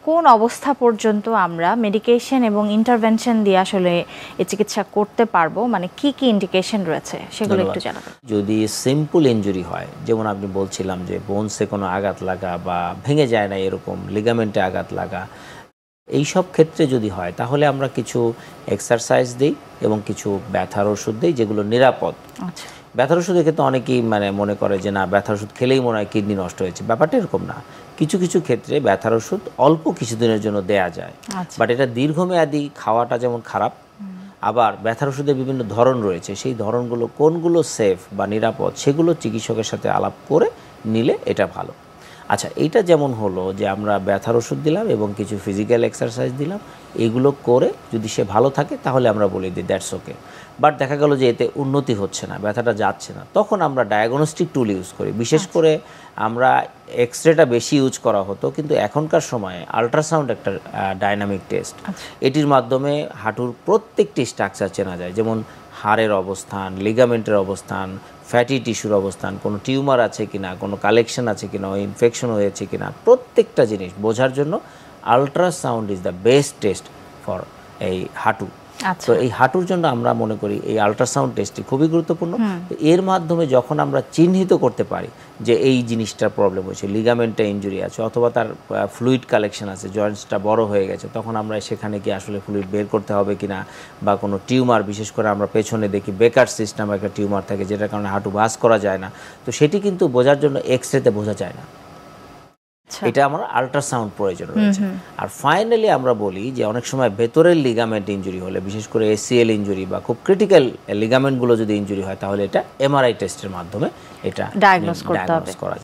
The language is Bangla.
কোন অবস্থা পর্যন্ত আমরা মেডিকেশন এবং ইন্টারভেনশন দিয়ে আসলে এই চিকিৎসা করতে পারবো, মানে কি কি ইন্ডিকেশন রয়েছে সেগুলো একটু জানাবেন। যদি সিম্পল ইনজুরি হয়, যেমন আপনি বলছিলাম যে বোনসে কোনো আঘাত লাগা বা ভেঙে যায় না এরকম লিগামেন্টে আঘাত লাগা, এই সব ক্ষেত্রে যদি হয় তাহলে আমরা কিছু এক্সারসাইজ দিই এবং কিছু ব্যথার ওষুধ দিই যেগুলো নিরাপদ। আচ্ছা, ব্যথার ওষুধের ক্ষেত্রে অনেকেই মনে করে যে না ব্যথার ওষুধ খেলেই মনে হয় কিডনি নষ্ট হয়েছে, ব্যাপারটা এরকম না। কিছু কিছু ক্ষেত্রে ব্যথার ওষুধ অল্প কিছুদিনের জন্য দেয়া যায়, বাট এটা দীর্ঘমেয়াদী খাওয়াটা যেমন খারাপ। আবার ব্যথার ওষুধের বিভিন্ন ধরন রয়েছে, সেই ধরনগুলো কোনগুলো সেফ বা নিরাপদ সেগুলো চিকিৎসকের সাথে আলাপ করে নিলে এটা ভালো। আচ্ছা, এইটা যেমন হলো যে আমরা ব্যথার ওষুধ দিলাম এবং কিছু ফিজিক্যাল এক্সারসাইজ দিলাম, এগুলো করে যদি সে ভালো থাকে তাহলে আমরা বলে দিই দ্যাটস ওকে। বাট দেখা গেল যে এতে উন্নতি হচ্ছে না, ব্যথাটা যাচ্ছে না, তখন আমরা ডায়াগনস্টিক টুল ইউজ করি। বিশেষ করে আমরা এক্সরেটা বেশি ইউজ করা হতো, কিন্তু এখনকার সময়ে আল্ট্রাসাউন্ড একটা ডাইনামিক টেস্ট। এটির মাধ্যমে হাঁটুর প্রত্যেকটি স্ট্রাকচার চেনা যায়, যেমন হাড়ের অবস্থান, লিগামেন্টের অবস্থান, ফ্যাটি টিস্যুর অবস্থান, কোনো টিউমার আছে কিনা, কোনো কালেকশন আছে কিনা, ইনফেকশন হয়েছে কিনা, প্রত্যেকটা জিনিস বোঝার জন্য ultrasound is the best test for এই হাঁটু। তো এই হাঁটুর জন্য আমরা মনে করি এই আল্ট্রাসাউন্ড টেস্টটি খুবই গুরুত্বপূর্ণ। এর মাধ্যমে যখন আমরা চিহ্নিত করতে পারি যে এই জিনিসটার প্রবলেম হয়েছে, লিগামেন্টে ইনজুরি আছে অথবা তার ফ্লুইড কালেকশন আছে, জয়েন্টসটা বড় হয়ে গেছে, তখন আমরা সেখানে কি আসলে ফ্লুইড বের করতে হবে কিনা, বা কোনো টিউমার, বিশেষ করে আমরা পেছনে দেখি বেকার সিস্টেম একটা টিউমার থাকে যেটার কারণে হাঁটু ভাঁজ করা যায় না, তো সেটি কিন্তু বোঝার জন্য এক্সরেতে বোঝা যায় না, এটা আমার আল্ট্রাসাউন্ড প্রয়োজন রয়েছে। আর ফাইনালি আমরা বলি যে অনেক সময় ভেতরের লিগামেন্ট ইনজুরি হলে, বিশেষ করে এসিএল ইনজুরি বা খুব ক্রিটিক্যাল লিগামেন্টগুলো যদি ইনজুরি হয়, তাহলে এটা এমআরআই টেস্টের মাধ্যমে এটা ডায়াগনোজ করা যায়।